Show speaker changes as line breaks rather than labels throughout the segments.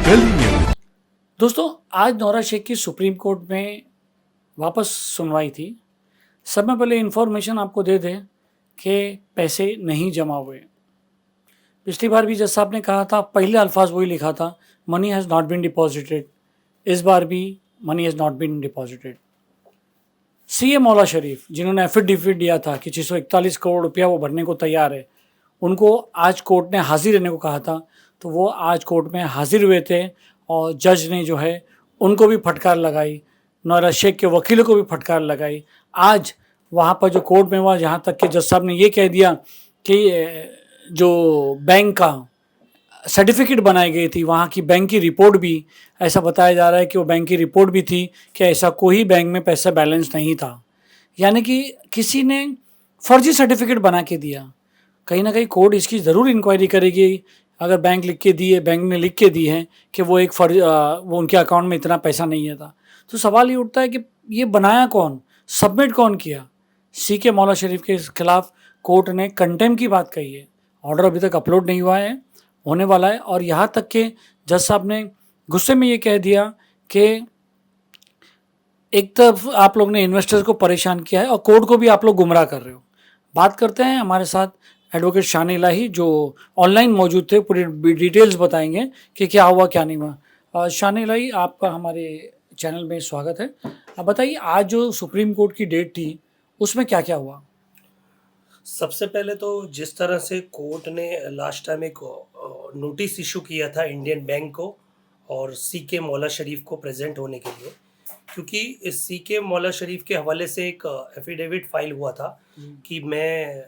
Delhi news.
दोस्तों, आज नौरा शेख की सुप्रीम कोर्ट में वापस सुनवाई थी। सब में पहले इन्फॉर्मेशन आपको दे दें कि पैसे नहीं जमा हुए। पिछली बार भी जज साहब ने कहा था, पहले अल्फाज वही लिखा था, money has not been deposited. इस बार भी money has not been deposited. CA Maula Sharif, जिन्होंने एफिडेविट दिया था कि 641 करोड़ रुपया वो भरने को तैयार है, उनको आज कोर्ट ने हाजिर रहने को कहा था, तो वो आज कोर्ट में हाजिर हुए थे और जज ने जो है उनको भी फटकार लगाई, नौरा शेख के वकीलों को भी फटकार लगाई। आज वहाँ पर जो कोर्ट में हुआ, जहाँ तक कि जज साहब ने ये कह दिया कि जो बैंक का सर्टिफिकेट बनाई गई थी, वहाँ की बैंक की रिपोर्ट भी, ऐसा बताया जा रहा है कि वो बैंक की रिपोर्ट भी थी कि ऐसा कोई बैंक में पैसा बैलेंस नहीं था। यानी कि किसी ने फर्जी सर्टिफिकेट बना के दिया। कहीं ना कहीं कोर्ट इसकी ज़रूर इंक्वायरी करेगी। अगर बैंक लिख के दी है, बैंक ने लिख के दी है कि वो वो उनके अकाउंट में इतना पैसा नहीं है था, तो सवाल ये उठता है कि ये बनाया कौन, सबमिट कौन किया। सी के मौला शरीफ के खिलाफ कोर्ट ने कंटेम्प्ट की बात कही है। ऑर्डर अभी तक अपलोड नहीं हुआ है, होने वाला है। और यहाँ तक के जज साहब ने गुस्से में ये कह दिया कि एक तरफ आप लोग ने इन्वेस्टर्स को परेशान किया है और कोर्ट को भी आप लोग गुमराह कर रहे हो। बात करते हैं, हमारे साथ एडवोकेट शान इलाही जो ऑनलाइन मौजूद थे, पूरी डिटेल्स बताएंगे कि क्या हुआ क्या नहीं हुआ। शान इलाही, आपका हमारे चैनल में स्वागत है। आप बताइए, आज जो सुप्रीम कोर्ट की डेट थी उसमें क्या क्या हुआ।
सबसे पहले तो जिस तरह से कोर्ट ने लास्ट टाइम एक नोटिस इशू किया था इंडियन बैंक को और सी के मौला शरीफ को प्रेजेंट होने के लिए, क्योंकि इस सी के मौला शरीफ के हवाले से एक एफिडेविट फाइल हुआ था कि मैं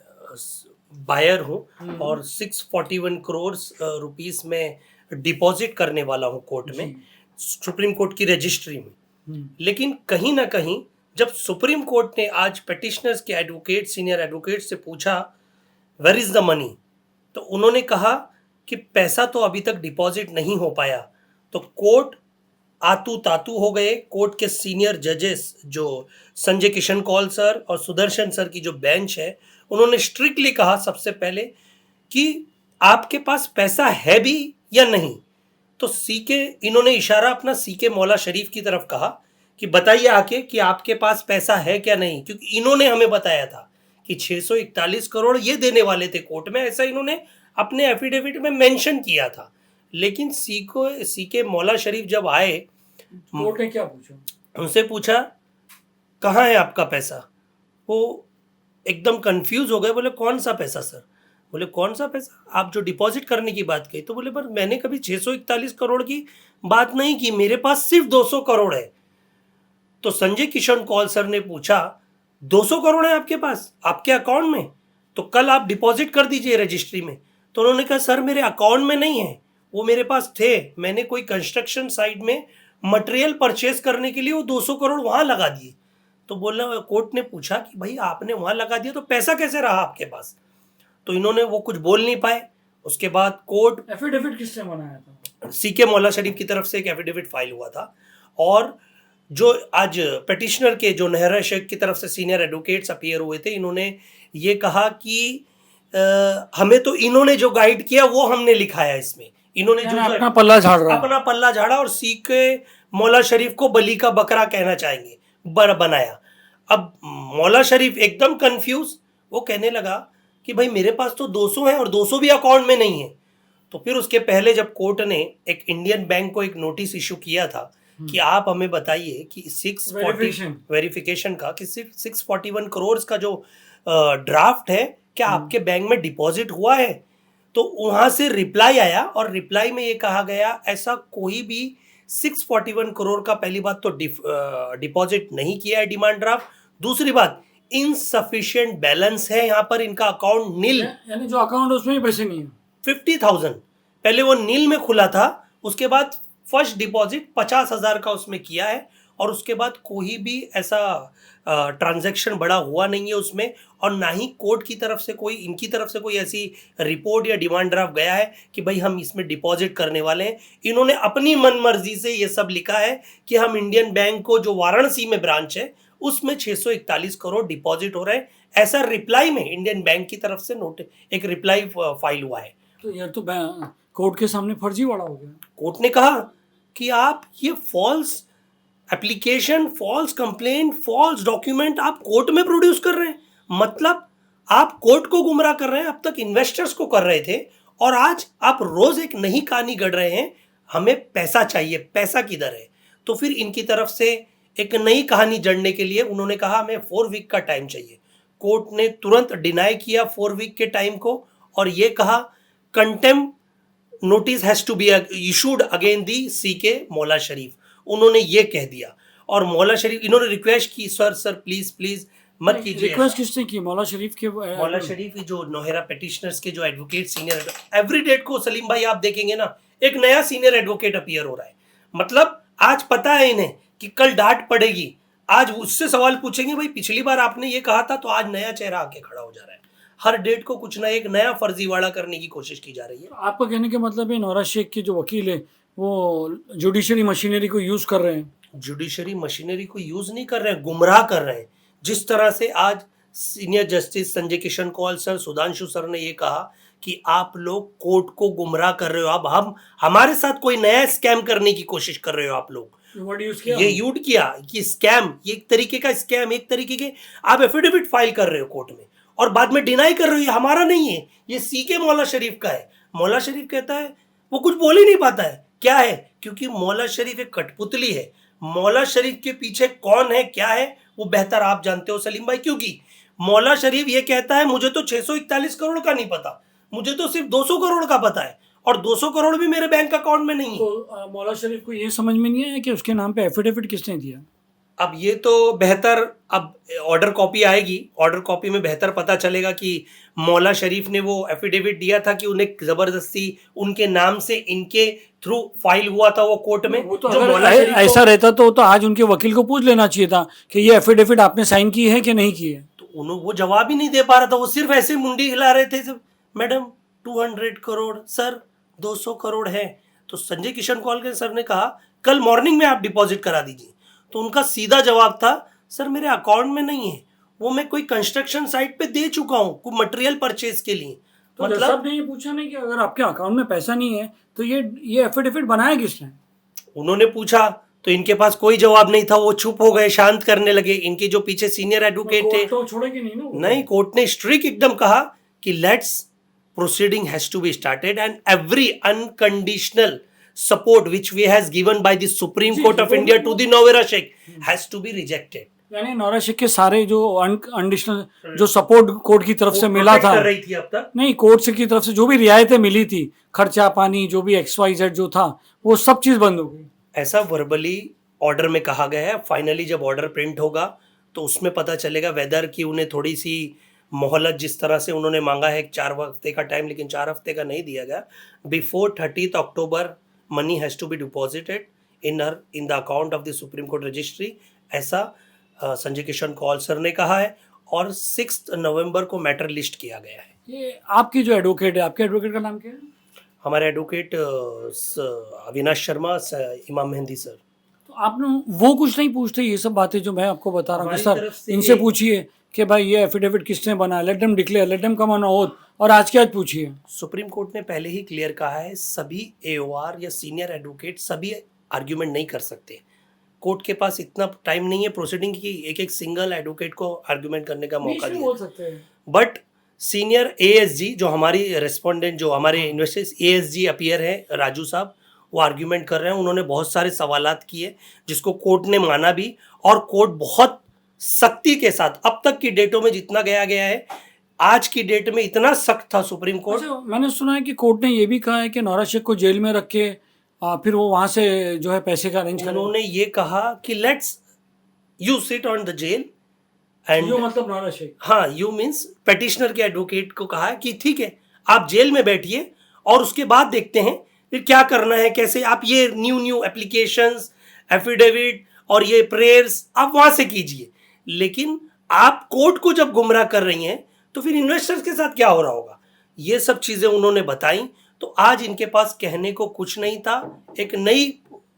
बायर हूँ और 641 करोड़ रुपीस में डिपॉजिट करने वाला हूँ कोर्ट में, सुप्रीम कोर्ट की रजिस्ट्री में। लेकिन कहीं ना कहीं जब सुप्रीम कोर्ट ने आज पेटिशनर्स के एडवोकेट, सीनियर एडवोकेट से पूछा वेयर इज द मनी, तो उन्होंने कहा कि पैसा तो अभी तक डिपॉजिट नहीं हो पाया। तो कोर्ट आतू तातू हो गए। कोर्ट के सीनियर जजेस जो संजय किशन कौल सर और सुदर्शन सर की जो बेंच है, उन्होंने स्ट्रिक्टली कहा सबसे पहले कि आपके पास पैसा है भी या नहीं। तो इन्होंने इशारा अपना सी के मौला शरीफ की तरफ कहा कि बताइए आके कि आपके पास पैसा है क्या नहीं, क्योंकि इन्होंने हमें बताया था कि 641 करोड़ ये देने वाले थे कोर्ट में, ऐसा इन्होंने अपने एफिडेविट में मेंशन किया था। लेकिन सी के मौला शरीफ जब आए,
कोर्ट ने क्या पूछा,
उनसे पूछा कहाँ है आपका पैसा। वो एकदम कंफ्यूज हो गए, बोले कौन सा पैसा सर। बोले कौन सा पैसा, आप जो डिपॉजिट करने की बात कही। तो बोले पर मैंने कभी 641 करोड़ की बात नहीं की, मेरे पास सिर्फ 200 करोड़ है। तो संजय किशन कौल सर ने पूछा 200 करोड़ है आपके पास आपके अकाउंट में, तो कल आप डिपॉजिट कर दीजिए रजिस्ट्री में। तो उन्होंने कहा सर मेरे अकाउंट में नहीं है, वो मेरे पास थे, मैंने कोई कंस्ट्रक्शन साइट में मटेरियल परचेज करने के लिए वो 200 करोड़ वहां लगा दिए। तो बोला, कोर्ट ने पूछा कि भाई आपने वहां लगा दिया तो पैसा कैसे रहा आपके पास। तो इन्होंने वो कुछ बोल नहीं पाए। उसके बाद कोर्ट,
एफिडेविट किसने बनाया था?
सी के मौला शरीफ की तरफ से एक एफिडेविट फाइल हुआ था। और जो आज पेटिशनर के जो नहरा शेख की तरफ से सीनियर एडवोकेट्स अपीयर हुए थे, इन्होंने ये कहा कि हमें तो इन्होंने जो गाइड किया वो हमने लिखाया इसमें। इन्होंने जो
अपना पल्ला
झाड़ा और सी के मौला शरीफ को बली का बकरा कहना चाहेंगे बनाया। अब मौला शरीफ एकदम कंफ्यूज, वो कहने लगा कि भाई मेरे पास तो 200 है और 200 भी अकाउंट में नहीं है। तो फिर उसके पहले जब कोर्ट ने एक इंडियन बैंक को एक नोटिस इशू किया था कि आप हमें बताइए कि 640 वेरिफिकेशन का कि 641 करोड़ का जो ड्राफ्ट है क्या आपके बैंक में डिपॉजिट हुआ है। तो वहां से रिप्लाई आया और रिप्लाई में ये कहा गया ऐसा कोई भी 641 करोड़ का पहली बात तो डिपॉजिट नहीं किया है डिमांड ड्राफ्ट। दूसरी बात, इनसफिशिएंट बैलेंस है यहाँ पर, इनका अकाउंट नील,
यानी जो अकाउंट उसमें ही पैसे नहीं है।
50,000 पहले वो नील में खुला था, उसके बाद फर्स्ट डिपॉजिट 50,000 का उसमें किया है और उसके बाद कोई भी ऐसा ट्रांजैक्शन बड़ा हुआ नहीं है उसमें। और ना ही कोर्ट की तरफ से कोई, इनकी तरफ से कोई ऐसी रिपोर्ट या डिमांड ड्राफ्ट गया है कि भाई हम इसमें डिपॉजिट करने वाले हैं। इन्होंने अपनी मनमर्जी से ये सब लिखा है कि हम इंडियन बैंक को जो वाराणसी में ब्रांच है उसमें 641 करोड़ डिपॉजिट हो रहे हैं। ऐसा रिप्लाई में इंडियन बैंक की तरफ से एक रिप्लाई फाइल हुआ है।
तो यार तो कोर्ट के सामने फर्जीवाड़ा हो गया।
कोर्ट ने कहा कि आप ये false application, false complaint, false document आप कोर्ट में प्रोड्यूस कर रहे हैं, मतलब आप कोर्ट को गुमराह कर रहे हैं। अब तक इन्वेस्टर्स को कर रहे थे और आज आप रोज एक नई कहानी गढ़ रहे हैं, हमें पैसा चाहिए, पैसा किधर है। तो फिर इनकी तरफ से एक नई कहानी जड़ने के लिए उन्होंने कहा हमें 4 वीक का टाइम चाहिए। कोर्ट ने तुरंत डिनाई किया 4 वीक के टाइम को और ये कहा contempt notice has to be issued again the CK Maula Sharif. उन्होंने ये कह दिया और मौला शरीफ इन्होंने रिक्वेस्ट की सर प्लीज प्लीज मत कीजिए।
रिक्वेस्ट किसने की? मौला शरीफ के
मौला शरीफ जो नोहेरा पेटिशनर्स के जो एडवोकेट सीनियर एवरी डेट को सलीम भाई आप देखेंगे ना एक नया सीनियर एडवोकेट अपीयर हो रहा है। मतलब आज पता है इन्हें कि कल डांट पड़ेगी, आज उससे सवाल पूछेंगे भाई पिछली बार आपने ये कहा था, तो आज नया चेहरा आके खड़ा हो जा रहा है। हर डेट को कुछ ना एक नया फर्जीवाड़ा करने की कोशिश की जा रही है।
आपका कहने का मतलब है नौरा शेख के जो वकील है वो जुडिशरी मशीनरी को यूज कर रहे हैं?
जुडिशरी मशीनरी को यूज नहीं कर रहे हैं, गुमराह कर रहे हैं। जिस तरह से आज senior justice Sanjay Kishan Kaul sir, Sudhanshu sir ने ये कहा कि आप लोग कोर्ट को गुमराह कर रहे हो, अब हम हमारे साथ कोई नया स्कैम करने की कोशिश कर रहे हो आप लोग। ये यूड किया कि स्कैम, ये एक तरीके का स्कैम, एक तरीके के आप एफिडेविट फाइल कर रहे हो कोर्ट में और बाद में डिनाई कर रहे हो ये हमारा नहीं है, ये सीके मौला शरीफ का है। मौला शरीफ कहता है वो कुछ बोल ही नहीं पाता है, क्या है? क्योंकि मौला शरीफ एक कठपुतली है। मौला शरीफ के पीछे कौन है, क्या है, वो बेहतर आप जानते हो सलीम भाई। क्योंकि मौला शरीफ ये कहता है मुझे तो 641 करोड़ का नहीं पता, मुझे तो सिर्फ 200 करोड़ का पता है और 200 करोड़ भी मेरे बैंक अकाउंट में नहीं है।
तो मौला शरीफ को ये समझ में नहीं आया कि उसके नाम पे एफिडेविट किसने दिया?
अब ये तो बेहतर, अब ऑर्डर कॉपी आएगी, ऑर्डर कॉपी में बेहतर पता चलेगा कि मौला शरीफ ने वो एफिडेविट दिया था कि उन्हें जबरदस्ती उनके नाम से इनके थ्रू फाइल हुआ था वो कोर्ट में।
वो तो अगर ऐसा रहता तो आज उनके वकील को पूछ लेना चाहिए था कि ये एफिडेविट आपने साइन की है कि नहीं की है।
तो उन्होंने वो जवाब ही नहीं दे पा रहा था, वो सिर्फ ऐसे मुंडी हिला रहे थे, मैडम 200 करोड़ सर 200 करोड़ है। तो संजय किशन कौल के सर ने कहा कल मॉर्निंग में आप डिपॉजिट करा दीजिए। तो उनका सीधा जवाब था सर मेरे अकाउंट में नहीं है, वो मैं कोई कंस्ट्रक्शन साइट पे दे चुका हूँ कोई मटेरियल परचेज के लिए।
तो मतलब आपने ये पूछा नहीं कि अगर आपके अकाउंट में पैसा नहीं है तो ये एफिडेविट बनाया किसने?
उन्होंने पूछा तो इनके पास कोई जवाब नहीं था, वो चुप हो गए, शांत करने लगे। इनके जो पीछे सीनियर एडवोकेट थे
तो छोड़ेंगे नहीं ना।
नहीं, कोर्ट ने स्ट्रिक्ट एकदम कहा कि let's proceeding has to be started and every unconditional support which we has given by the Supreme Court of India to the Novera Sheikh has to be rejected।
यानी नौरा शेख के सारे जो अनकंडीशनल जो support court की तरफ से मिला था,
कर रही थी अब तक
नहीं कोर्ट से की तरफ से जो भी रियायतें मिली थी, खर्चा पानी जो भी XYZ जो था वो सब चीज बंद हो गई।
ऐसा वर्बली ऑर्डर में कहा गया है। फाइनली जब ऑर्डर प्रिंट होगा तो उसमें पता चलेगा वेदर की उन्हें थोड़ी सी मोहलत, जिस तरह से उन्होंने मांगा है 4 हफ्ते का टाइम, लेकिन 4 हफ्ते का नहीं दिया गया। Before 30 October money has to be deposited in the account of the supreme court registry, ऐसा संजय किशन कौल सर ने कहा है। और 6 नवंबर को मैटर लिस्ट किया गया है।
ये आपकी जो एडवोकेट है, आपके एडवोकेट का नाम क्या है?
हमारे एडवोकेट अविनाश शर्मा, इमाम मेहंदी सर।
तो आपने वो कुछ नहीं पूछते ये सब बातें जो मैं आपको बता रहा हूँ कि सर इनसे पूछिए कि भाई ये एफिडेविट किसने बनाया, let them declare, let them come on oath, और आज के आज पूछिए।
सुप्रीम कोर्ट ने पहले ही क्लियर कहा है सभी AOR या सीनियर एडवोकेट सभी आर्ग्यूमेंट नहीं कर सकते। कोर्ट के पास इतना टाइम नहीं है प्रोसीडिंग की एक सिंगल एडवोकेट को आर्ग्यूमेंट करने का मौका दिया। बट सीनियर ASG जो हमारी रेस्पोंडेंट, जो हमारे इन्वेस्टर्स ASG अपीयर है राजू साहब, वो आर्ग्यूमेंट कर रहे हैं। उन्होंने बहुत सारे सवालात किए जिसको कोर्ट ने माना भी, और कोर्ट बहुत सख्ती के साथ अब तक की डेटों में जितना गया है, आज की डेट में इतना सख्त था सुप्रीम कोर्ट।
अच्छा, मैंने सुना है कि कोर्ट ने ये भी कहा है कि नौरा शेख को जेल में रख के फिर वो वहां से जो है पैसे का अरेंज करें।
उन्होंने ये कहा कि let's you sit on the jail and
you मतलब नौरा शेख,
हाँ यू मीन्स पेटिशनर के एडवोकेट को कहा कि ठीक है आप जेल में बैठिए और उसके बाद देखते हैं फिर क्या करना है, कैसे आप ये न्यू एप्लीकेशंस, एफिडेविट और ये प्रेयर्स आप वहां से कीजिए। लेकिन आप कोर्ट को जब गुमराह कर रही हैं तो फिर इन्वेस्टर्स के साथ क्या हो रहा होगा, ये सब चीजें उन्होंने बताई। तो आज इनके पास कहने को कुछ नहीं था, एक नई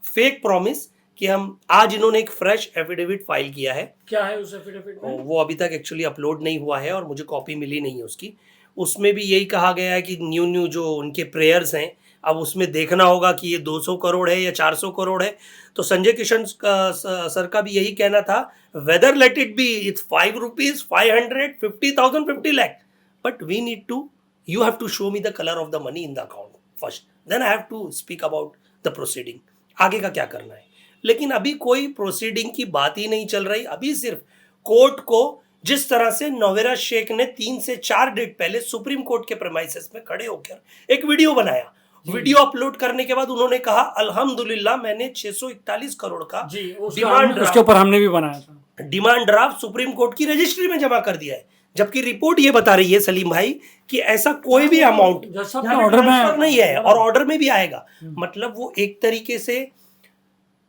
फेक प्रॉमिस कि हम आज इन्होंने एक फ्रेश एफिडेविट फाइल किया है।
क्या है उस एफिडेविट में?
वो अभी तक एक्चुअली अपलोड नहीं हुआ है और मुझे कॉपी मिली नहीं है उसकी। उसमें भी यही कहा गया है कि न्यू न्यू जो उनके प्रेयर्स हैं, अब उसमें देखना होगा कि ये 200 करोड़ है या 400 करोड़ है। तो संजय किशन सर का भी यही कहना था, whether let it be, it's 5 rupees, 500, 50,000, 50 lakh, but we need to, you have to show me the color of the money in the account first, then I have to speak about the proceeding, आगे का क्या करना है। लेकिन अभी कोई proceeding की बात ही नहीं चल रही। अभी सिर्फ कोर्ट को, जिस तरह से नोवेरा शेख ने 3 से 4 डेट पहले सुप्रीम कोर्ट के प्रेमाइसेस में खड़े होकर एक वीडियो बनाया, वीडियो अपलोड करने के बाद उन्होंने कहा अल्हम्दुलिल्लाह मैंने 641 करोड़ का डिमांड,
उसके ऊपर हमने भी बनाया था,
डिमांड ड्राफ्ट सुप्रीम कोर्ट की रजिस्ट्री में जमा कर दिया है। जबकि रिपोर्ट ये बता रही है सलीम भाई कि ऐसा कोई भी अमाउंट
ऑर्डर में
नहीं है और ऑर्डर में भी आएगा। मतलब वो एक तरीके से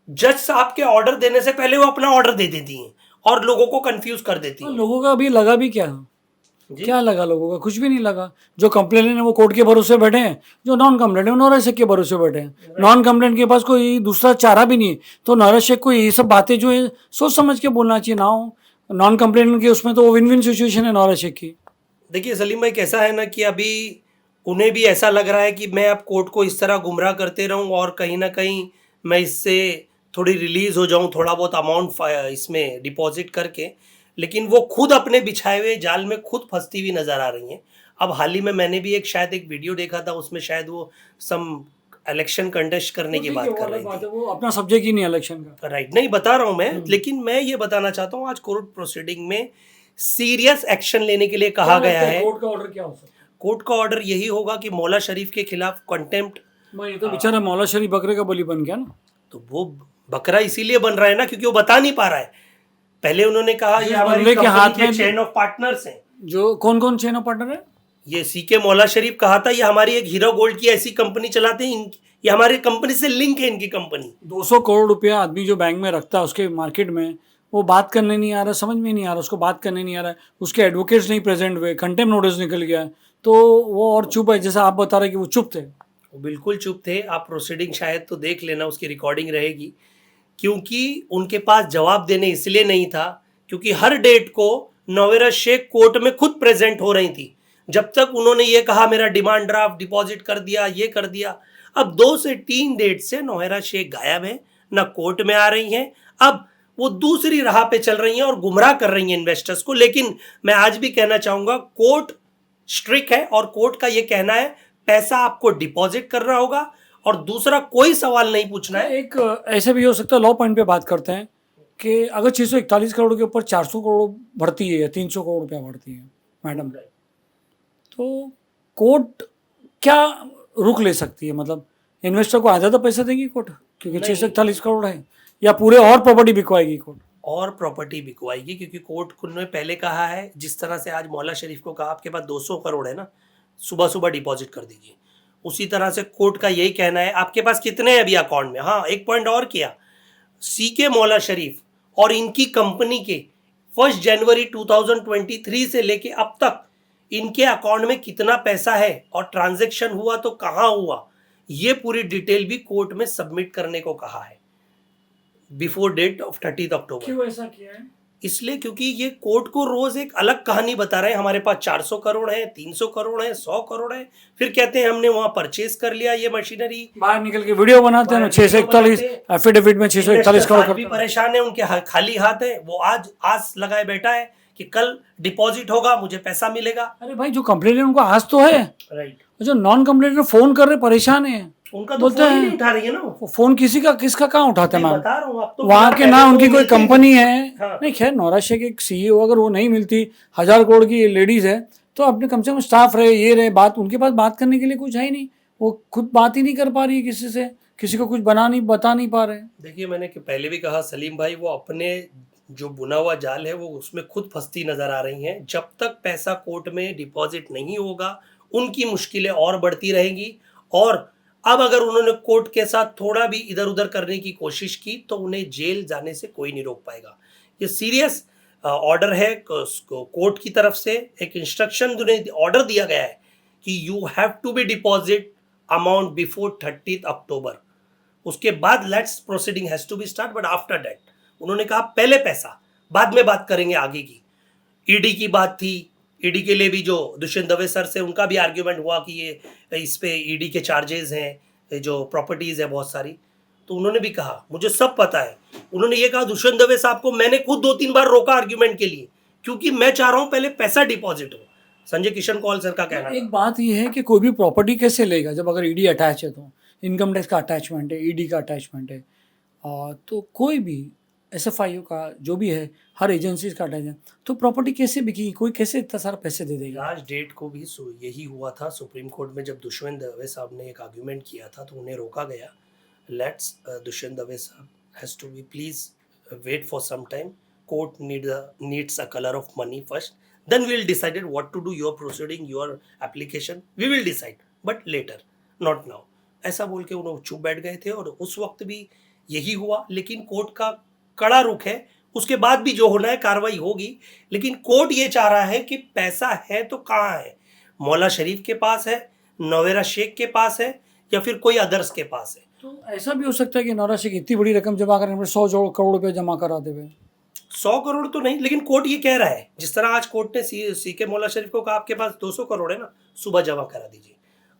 जज साहब के ऑर्डर देने से पहले वो अपना ऑर्डर दे देती हैं और लोगों को कंफ्यूज कर देती हैं।
लोगों का अभी लगा भी क्या लगा, लोगों का कुछ भी नहीं लगा। जो कंप्लेनेंट है वो कोर्ट के भरोसे बैठे हैं, जो नॉन कंप्लेंट है वो नौरा शेख के भरोसे बैठे हैं। नॉन कंप्लेंट के पास कोई दूसरा चारा भी नहीं है, तो नौरा शेख को ये सब बातें जो है सोच समझ के बोलना चाहिए ना हो। नॉन कंप्लेंट के उसमें तो विन विन सिचुएशन है नौरा शेख की।
देखिए सलीम भाई, कैसा है ना कि अभी उन्हें भी ऐसा लग रहा है कि मैं अब कोर्ट को इस तरह गुमराह करते रहूं और कहीं ना कहीं मैं इससे थोड़ी रिलीज हो जाऊं, थोड़ा बहुत अमाउंट इसमें डिपॉजिट करके, लेकिन वो खुद अपने बिछाए हुए जाल में खुद फंसती हुई नजर आ रही हैं। अब हाल ही में मैंने भी शायद एक वीडियो देखा था, उसमें शायद वो सम इलेक्शन कंटेस्ट करने की बात कर रही थी।
वो अपना सब्जेक्ट ही नहीं इलेक्शन का,
राइट, नहीं बता रहा हूं मैं, लेकिन मैं ये बताना चाहता हूं आज कोर्ट प्रोसीडिंग में सीरियस एक्शन लेने के लिए कहा गया है।
कोर्ट का ऑर्डर क्या हो सकता है?
कोर्ट का ऑर्डर यही होगा कि मौला शरीफ के खिलाफ कंटेम्प्ट।
ये तो बेचारा मौला शरीफ बकरे का बलि बन गया ना।
तो वो बकरा इसीलिए बन रहा है ना क्योंकि वो बता नहीं पा रहा है। पहले उन्होंने कहा ये हमारे
के हाथ में
चेन ऑफ पार्टनर्स हैं।
जो कौन कौन चेन ऑफ पार्टनर है?
ये सीके मौला शरीफ कहा था ये हमारी एक हीरो गोल्ड की ऐसी कंपनी चलाते हैं, ये हमारी कंपनी से लिंक है, इनकी कंपनी।
200 करोड़ रुपया आदमी जो बैंक में रखता है उसके मार्केट में, वो बात करने नहीं आ रहा, समझ में नहीं आ रहा, उसको बात करने नहीं आ रहा है, उसके एडवोकेट्स नहीं प्रेजेंट हुए, कंटेम्प्ट नोटिस निकल गया, तो वो और चुप है। जैसा आप बता रहे कि वो चुप थे,
वो बिल्कुल चुप थे। आप प्रोसीडिंग शायद तो देख लेना, उसकी रिकॉर्डिंग रहेगी, क्योंकि उनके पास जवाब देने इसलिए नहीं था क्योंकि हर डेट को नोवेरा शेख कोर्ट में खुद प्रेजेंट हो रही थी। जब तक उन्होंने ये कहा मेरा डिमांड ड्राफ्ट डिपॉजिट कर दिया, ये कर दिया। अब 2 से 3 डेट से नोवेरा शेख गायब है, ना कोर्ट में आ रही हैं। अब वो दूसरी राह पे चल रही हैं और गुमराह कर रही हैं इन्वेस्टर्स को। लेकिन मैं आज भी कहना चाहूंगा कोर्ट स्ट्रिक्ट है और कोर्ट का ये कहना है पैसा आपको डिपॉजिट करना होगा और दूसरा कोई सवाल नहीं पूछना है।
एक ऐसे भी हो सकता है, लॉ पॉइंट पे बात करते हैं कि अगर 641 करोड़ के ऊपर 400 करोड़ भरती है या 300 करोड़ रुपया भरती है मैडम, तो कोर्ट क्या रुख ले सकती है? मतलब इन्वेस्टर को आधा तो पैसा देगी कोर्ट क्योंकि 641 करोड़ है, या पूरे और प्रॉपर्टी बिकवाएगी कोर्ट?
और प्रॉपर्टी बिकवाएगी क्योंकि कोर्ट ने पहले कहा है, जिस तरह से आज मौला शरीफ को कहा आपके पास 200 करोड़ है ना, सुबह सुबह डिपॉजिट कर दीजिए, उसी तरह से कोर्ट का यही कहना है आपके पास कितने हैं अभी अकाउंट में। हाँ, एक पॉइंट और किया, सीके मौला शरीफ और इनकी कंपनी के 1 जनवरी 2023 से लेके अब तक इनके अकाउंट में कितना पैसा है और ट्रांजैक्शन हुआ तो कहाँ हुआ, ये पूरी डिटेल भी कोर्ट में सबमिट करने को कहा है बिफोर डेट ऑफ 30 अक्टूबर।
क्यों ऐसा किया है?
इसलिए क्योंकि ये कोर्ट को रोज एक अलग कहानी बता रहे हैं, हमारे पास 400 करोड़ है, 300 करोड़ है, 100 करोड़ है, फिर कहते हैं हमने वहां परचेज कर लिया ये मशीनरी,
बाहर निकल के वीडियो बनाते हैं 641 एफिडेविट में 641 करोड़
भी परेशान है, उनके खाली हाथ है, वो आज आस लगाए बैठा है कि कल डिपॉजिट होगा मुझे पैसा मिलेगा।
अरे भाई, जो कंप्लेनेंट उनको आज तो है,
राइट,
जो नॉन कंप्लेनेंट फोन कर रहे परेशान है,
उनका तो फोन ही नहीं उठा रही है ना,
फोन किसका कहाँ उठाते हैं मैम?
बता रहा हूँ, तो
वहाँ के ना उनकी कोई कंपनी है।
हाँ।
नहीं, खैर नौरा शेख एक सीईओ, अगर वो नहीं मिलती, 1000 करोड़ की लेडीज है, तो अपने कम से कम स्टाफ रहे, ये रहे, बात उनके पास बात करने के लिए कुछ है ही नहीं, वो खुद बात ही नहीं कर पा रही है किसी से, किसी को कुछ बता नहीं पा रहे।
देखिए, मैंने पहले भी कहा सलीम भाई, वो अपने जो बुना हुआ जाल है वो उसमें खुद फंसती नजर आ रही हैं। जब तक पैसा कोर्ट में डिपॉजिट नहीं होगा उनकी मुश्किलें और बढ़ती रहेंगी, और अब अगर उन्होंने कोर्ट के साथ थोड़ा भी इधर उधर करने की कोशिश की तो उन्हें जेल जाने से कोई नहीं रोक पाएगा। ये सीरियस ऑर्डर है कोर्ट की तरफ से, एक इंस्ट्रक्शन ऑर्डर दिया गया है कि you have to be deposit amount before 30 October. उसके बाद let's proceeding has to be start, but after that उन्होंने कहा पहले पैसा, बाद में बात करेंगे आगे की। ईडी की बात थी, ईडी के लिए भी जो दुष्यंत दवे सर से उनका भी आर्ग्यूमेंट हुआ कि ये इस पे ईडी के चार्जेस हैं, ये जो प्रॉपर्टीज़ है बहुत सारी, तो उन्होंने भी कहा मुझे सब पता है। उन्होंने ये कहा दुष्यंत दवे साहब को मैंने खुद 2-3 बार रोका आर्ग्यूमेंट के लिए, क्योंकि मैं चाह रहा हूँ पहले पैसा डिपॉजिट हो। संजय किशन कौल सर का कहना
एक बात ये है कि कोई भी प्रॉपर्टी कैसे लेगा जब अगर ईडी अटैच है, तो इनकम टैक्स का अटैचमेंट है, ईडी का अटैचमेंट है, और तो कोई भी एसएफआईओ का जो भी है, हर एजेंसीज का अटैच है, तो प्रॉपर्टी कैसे बिकेगी, कोई कैसे इतना सारा पैसे दे देगा।
लास्ट डेट को भी यही हुआ था सुप्रीम कोर्ट में, जब दुष्यंत दवे साहब ने एक आर्ग्यूमेंट किया था तो उन्हें रोका गया। लेट्स दुष्यंत दवे साहब has to be please wait for some time, court needs a colour of money first, then we'll decided what to do, your proceeding, your application, we will decide, but later, not now। ऐसा बोल के उन्होंने चुप बैठ गए थे, और उस वक्त भी यही हुआ। लेकिन कोर्ट का कड़ा रुख है, उसके बाद भी जो होना है कार्रवाई होगी। लेकिन कोर्ट ये चाह रहा है कि पैसा है तो कहाँ है, मौला शरीफ के पास है, नवेरा शेख के पास है, या फिर कोई अदर्स के पास है।
तो ऐसा भी हो सकता है कि नौरा शेख इतनी बड़ी रकम जमा करने में 100 करोड़ रुपये जमा करा देवे।
100 करोड़ तो नहीं, लेकिन कोर्ट ये कह रहा है, जिस तरह आज कोर्ट ने सी के मौला शरीफ को कहा आपके पास 200 करोड़ है ना, सुबह जमा करा दीजिए,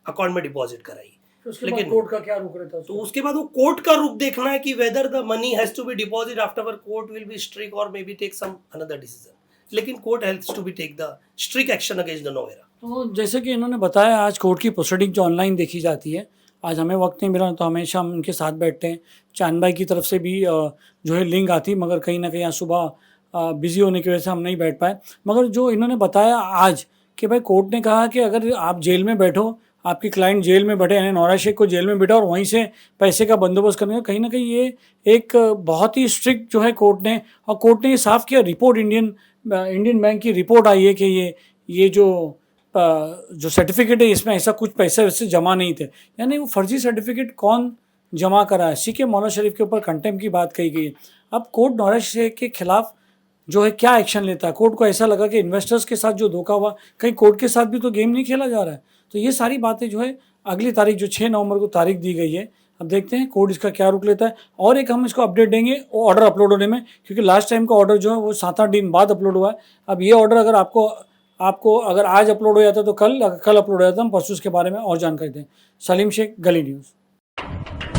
अकाउंट में डिपॉजिट कराइए।
लेकिन कोर्ट का क्या रुख रहता है,
तो उसके बाद वो कोर्ट का रुख देखना है कि whether the money has to be deposit afterward, court will be strict और may be take some another decision. लेकिन court has to be take the strict action against the नोवेरा।
तो जैसे कि इन्होंने बताया, आज कोर्ट की प्रोसीडिंग जो ऑनलाइन देखी जाती है, आज हमें वक्त नहीं मिला तो हमेशा हम उनके साथ बैठते हैं। चांद भाई की तरफ से भी जो है लिंक आती, मगर कहीं ना कहीं आज सुबह बिजी होने की वजह से हम नहीं बैठ पाए। मगर जो इन्होंने बताया आज कि भाई कोर्ट ने कहा कि अगर आप जेल में बैठो, आपकी क्लाइंट जेल में बैठे, यानी नौरा शेख को जेल में बैठा और वहीं से पैसे का बंदोबस्त करने का, कहीं ना कहीं ये एक बहुत ही स्ट्रिक्ट जो है कोर्ट ने, और कोर्ट ने ये साफ किया, रिपोर्ट इंडियन बैंक की रिपोर्ट आई है कि ये जो सर्टिफिकेट है इसमें ऐसा कुछ पैसे वैसे जमा नहीं थे, यानी वो फर्जी सर्टिफिकेट कौन जमा करा है। सी के मौला शरीफ के ऊपर कंटेम्प्ट की बात कही गई है। अब कोर्ट नौरा शेख के खिलाफ जो है क्या एक्शन लेता है। कोर्ट को ऐसा लगा कि इन्वेस्टर्स के साथ जो धोखा हुआ, कहीं कोर्ट के साथ भी तो गेम नहीं खेला जा रहा है। तो ये सारी बातें जो है अगली तारीख, जो 6 नवंबर को तारीख दी गई है, अब देखते हैं कोर्ट इसका क्या रुख लेता है। और एक हम इसको अपडेट देंगे वो ऑर्डर अपलोड होने में, क्योंकि लास्ट टाइम का ऑर्डर जो है वो 7-8 दिन बाद अपलोड हुआ है। अब ये ऑर्डर अगर आपको अगर आज अपलोड हो जाता तो कल अपलोड हो जाता, हम परसों इसके बारे में और जानकारी दें। सलीम शेख, गली न्यूज़।